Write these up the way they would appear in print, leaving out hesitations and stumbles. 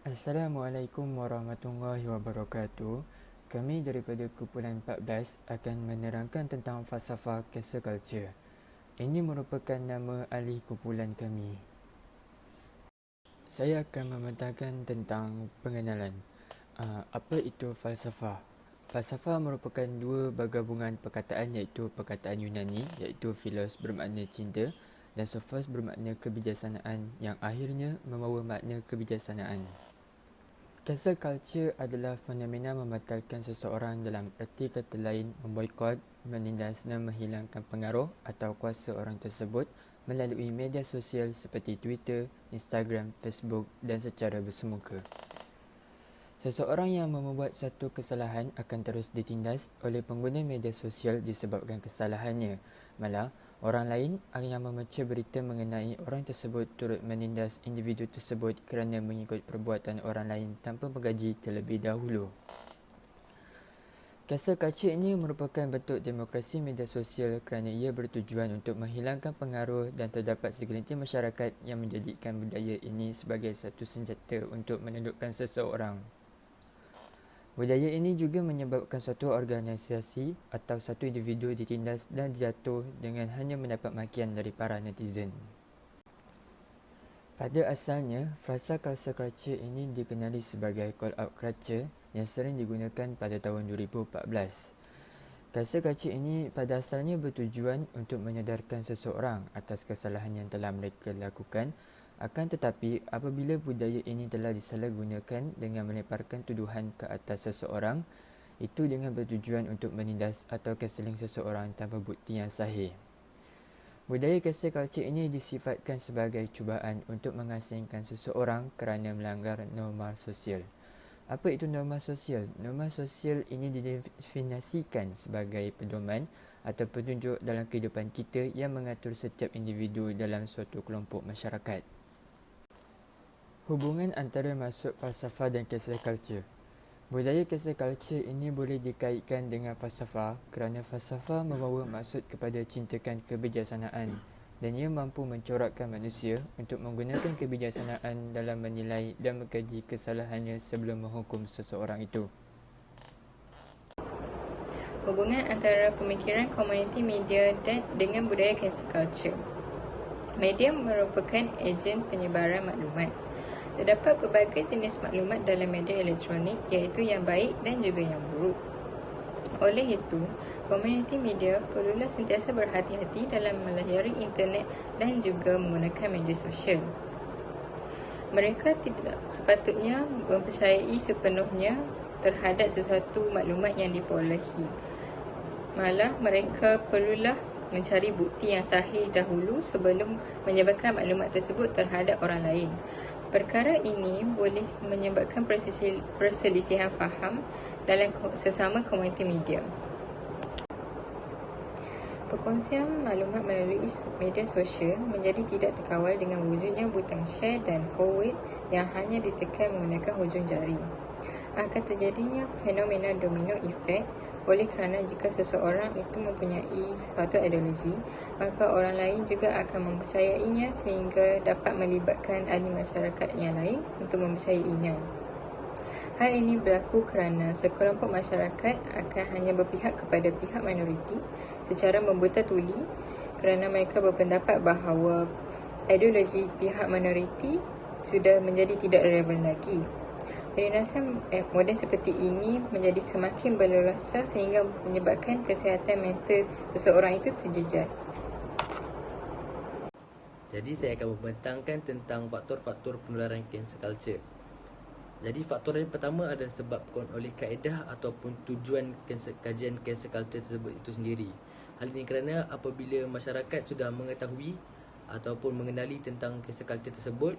Assalamualaikum warahmatullahi wabarakatuh. Kami daripada kumpulan 14 akan menerangkan tentang falsafah cancel culture. Ini merupakan nama ahli kumpulan kami. Saya akan membentangkan tentang pengenalan. Apa itu falsafah? Falsafah merupakan dua bergabungan perkataan iaitu perkataan Yunani iaitu philos bermakna cinta dan sophos bermakna kebijaksanaan yang akhirnya membawa makna kebijaksanaan. Cancel culture adalah fenomena membatalkan seseorang dalam erti kata lain memboikot, menindas dan menghilangkan pengaruh atau kuasa orang tersebut melalui media sosial seperti Twitter, Instagram, Facebook dan secara bersemuka. Seseorang yang membuat satu kesalahan akan terus ditindas oleh pengguna media sosial disebabkan kesalahannya. Malah, orang lain yang memecah berita mengenai orang tersebut turut menindas individu tersebut kerana mengikut perbuatan orang lain tanpa mengkaji terlebih dahulu. Cancel culture ini merupakan bentuk demokrasi media sosial kerana ia bertujuan untuk menghilangkan pengaruh dan terdapat segelintir masyarakat yang menjadikan budaya ini sebagai satu senjata untuk menundukkan seseorang. Budaya ini juga menyebabkan satu organisasi atau satu individu ditindas dan dijatuh dengan hanya mendapat makian dari para netizen. Pada asalnya, frasa cancel culture ini dikenali sebagai call-out culture yang sering digunakan pada tahun 2014. Cancel culture ini pada asalnya bertujuan untuk menyedarkan seseorang atas kesalahan yang telah mereka lakukan. Akan tetapi, apabila budaya ini telah disalahgunakan dengan melemparkan tuduhan ke atas seseorang, itu dengan bertujuan untuk menindas atau cancelling seseorang tanpa bukti yang sahih. Budaya cancel culture ini disifatkan sebagai cubaan untuk mengasingkan seseorang kerana melanggar norma sosial. Apa itu norma sosial? Norma sosial ini didefinisikan sebagai pedoman atau petunjuk dalam kehidupan kita yang mengatur setiap individu dalam suatu kelompok masyarakat. Hubungan antara masuk falsafah dan cancel culture. Budaya cancel culture ini boleh dikaitkan dengan falsafah kerana falsafah membawa maksud kepada cintakan kebijaksanaan dan ia mampu mencorakkan manusia untuk menggunakan kebijaksanaan dalam menilai dan mengkaji kesalahannya sebelum menghukum seseorang itu. Hubungan antara pemikiran komuniti media dengan budaya cancel culture. Media merupakan ejen penyebaran maklumat. Terdapat pelbagai jenis maklumat dalam media elektronik iaitu yang baik dan juga yang buruk. Oleh itu, komuniti media perlulah sentiasa berhati-hati dalam melayari internet dan juga menggunakan media sosial. Mereka tidak sepatutnya mempercayai sepenuhnya terhadap sesuatu maklumat yang diperolehi. Malah, mereka perlulah mencari bukti yang sahih dahulu sebelum menyebarkan maklumat tersebut terhadap orang lain. Perkara ini boleh menyebabkan perselisihan faham dalam sesama komuniti media. Perkongsian maklumat melalui media sosial menjadi tidak terkawal dengan wujudnya butang share dan forward yang hanya ditekan menggunakan hujung jari. Akan terjadinya fenomena domino effect oleh kerana jika seseorang itu mempunyai suatu ideologi, maka orang lain juga akan mempercayainya sehingga dapat melibatkan ahli masyarakat yang lain untuk mempercayainya. Hal ini berlaku kerana sekelompok masyarakat akan hanya berpihak kepada pihak minoriti secara membuta tuli kerana mereka berpendapat bahawa ideologi pihak minoriti sudah menjadi tidak relevan lagi. Penindasan moden seperti ini menjadi semakin berleluasa sehingga menyebabkan kesihatan mental seseorang itu terjejas. Jadi saya akan membentangkan tentang faktor-faktor penularan cancel culture. Jadi faktor yang pertama adalah disebabkan oleh kaedah ataupun tujuan kajian cancel culture tersebut itu sendiri. Hal ini kerana apabila masyarakat sudah mengetahui ataupun mengenali tentang cancel culture tersebut,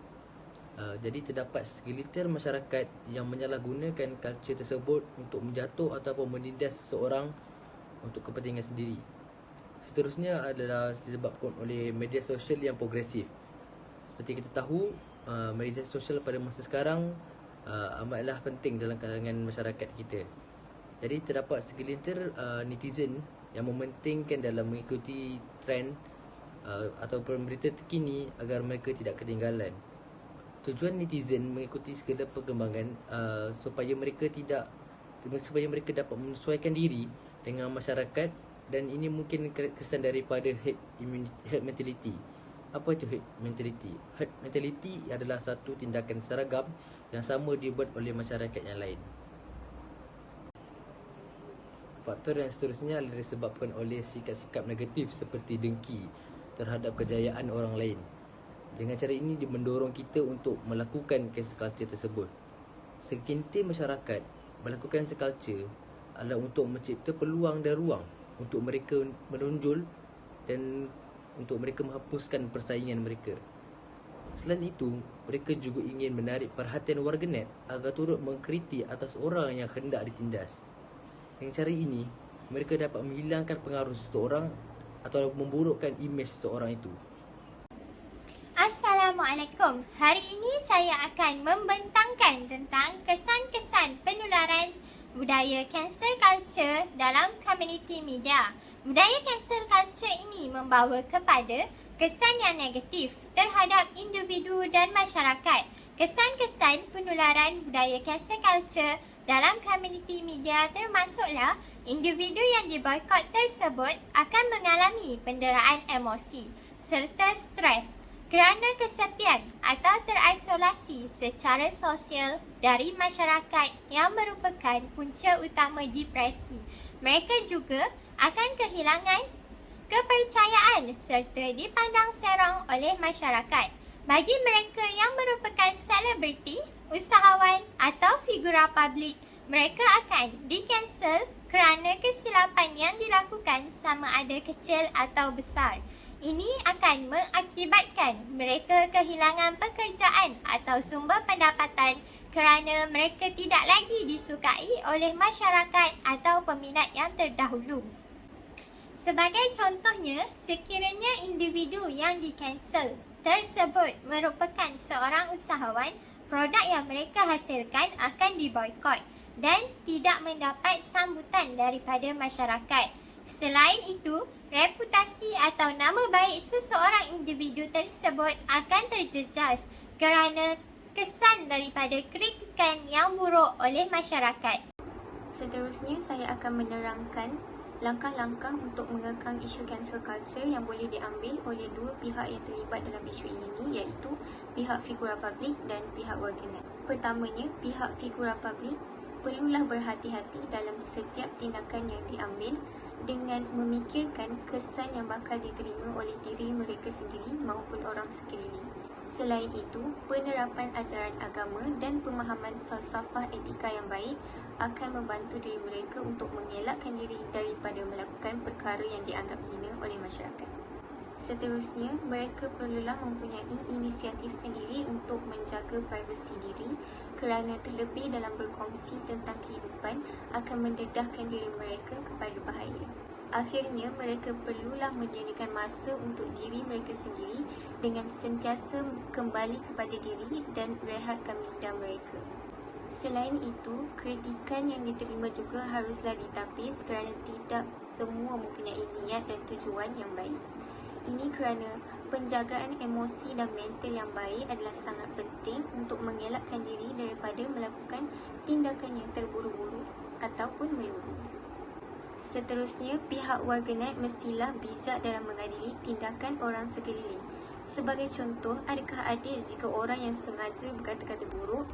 jadi terdapat segelintir masyarakat yang menyalahgunakan culture tersebut untuk menjatuh ataupun menindas seseorang untuk kepentingan sendiri. Seterusnya adalah disebabkan oleh media sosial yang progresif. Seperti kita tahu, media sosial pada masa sekarang amatlah penting dalam kalangan masyarakat kita. Jadi terdapat segelintir netizen yang mementingkan dalam mengikuti trend ataupun berita terkini agar mereka tidak ketinggalan. Tujuan netizen mengikuti segala perkembangan supaya mereka dapat menyesuaikan diri dengan masyarakat, dan ini mungkin kesan daripada herd mentality. Apa itu herd mentality? Herd mentality adalah satu tindakan seragam yang sama dibuat oleh masyarakat yang lain. Faktor yang seterusnya adalah disebabkan oleh sikap-sikap negatif seperti dengki terhadap kejayaan orang lain. Dengan cara ini dia mendorong kita untuk melakukan cancel culture tersebut. Segelintir masyarakat melakukan cancel culture adalah untuk mencipta peluang dan ruang untuk mereka menonjol dan untuk mereka menghapuskan persaingan mereka. Selain itu, mereka juga ingin menarik perhatian warganet agar turut mengkritik atas orang yang hendak ditindas. Dengan cara ini, mereka dapat menghilangkan pengaruh seseorang atau memburukkan imej seseorang itu. Assalamualaikum. Hari ini saya akan membentangkan tentang kesan-kesan penularan budaya cancel culture dalam komuniti media. Budaya cancel culture ini membawa kepada kesan yang negatif terhadap individu dan masyarakat. Kesan-kesan penularan budaya cancel culture dalam komuniti media termasuklah individu yang diboikot tersebut akan mengalami penderitaan emosi serta stres kerana kesepian atau terisolasi secara sosial dari masyarakat yang merupakan punca utama depresi. Mereka juga akan kehilangan kepercayaan serta dipandang serong oleh masyarakat. Bagi mereka yang merupakan selebriti, usahawan atau figura publik, mereka akan di-cancel kerana kesilapan yang dilakukan sama ada kecil atau besar. Ini akan mengakibatkan mereka kehilangan pekerjaan atau sumber pendapatan kerana mereka tidak lagi disukai oleh masyarakat atau peminat yang terdahulu. Sebagai contohnya, sekiranya individu yang di-cancel tersebut merupakan seorang usahawan, produk yang mereka hasilkan akan diboikot dan tidak mendapat sambutan daripada masyarakat. Selain itu, reputasi atau nama baik seseorang individu tersebut akan terjejas kerana kesan daripada kritikan yang buruk oleh masyarakat. Seterusnya, saya akan menerangkan langkah-langkah untuk mengekang isu cancel culture yang boleh diambil oleh dua pihak yang terlibat dalam isu ini, iaitu pihak figura publik dan pihak warganet. Pertamanya, pihak figura publik perlulah berhati-hati dalam setiap tindakan yang diambil dengan memikirkan kesan yang bakal diterima oleh diri mereka sendiri maupun orang sekeliling. Selain itu, penerapan ajaran agama dan pemahaman falsafah etika yang baik akan membantu diri mereka untuk mengelakkan diri daripada melakukan perkara yang dianggap hina oleh masyarakat. Seterusnya, mereka perlulah mempunyai inisiatif sendiri untuk menjaga privasi diri kerana terlebih dalam berkongsi tentang kehidupan akan mendedahkan diri mereka kepada bahaya. Akhirnya, mereka perlulah menyediakan masa untuk diri mereka sendiri dengan sentiasa kembali kepada diri dan rehatkan minda mereka. Selain itu, kritikan yang diterima juga haruslah ditapis kerana tidak semua mempunyai niat dan tujuan yang baik. Ini kerana penjagaan emosi dan mental yang baik adalah sangat penting untuk mengelakkan diri daripada melakukan tindakan yang terburu-buru ataupun meluru. Seterusnya, pihak warganet mestilah bijak dalam mengadili tindakan orang sekeliling. Sebagai contoh, adakah adil jika orang yang sengaja berkata-kata buruk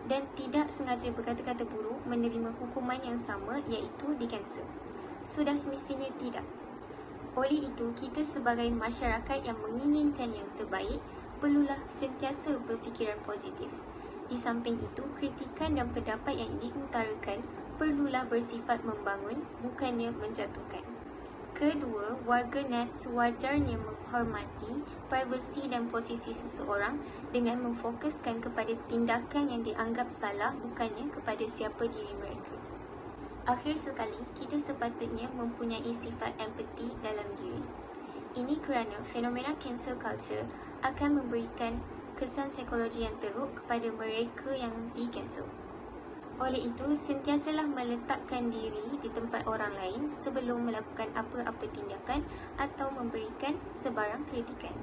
dan tidak sengaja berkata-kata buruk menerima hukuman yang sama, iaitu di-cancel? Sudah semestinya tidak. Oleh itu, kita sebagai masyarakat yang menginginkan yang terbaik perlulah sentiasa berfikiran positif. Di samping itu, kritikan dan pendapat yang diutarakan perlulah bersifat membangun, bukannya menjatuhkan. Kedua, warganet sewajarnya menghormati privasi dan posisi seseorang dengan memfokuskan kepada tindakan yang dianggap salah, bukannya kepada siapa diri mereka. Akhir sekali, kita sepatutnya mempunyai sifat empati dalam diri. Ini kerana fenomena cancel culture akan memberikan kesan psikologi yang teruk kepada mereka yang di-cancel. Oleh itu, sentiasalah meletakkan diri di tempat orang lain sebelum melakukan apa-apa tindakan atau memberikan sebarang kritikan.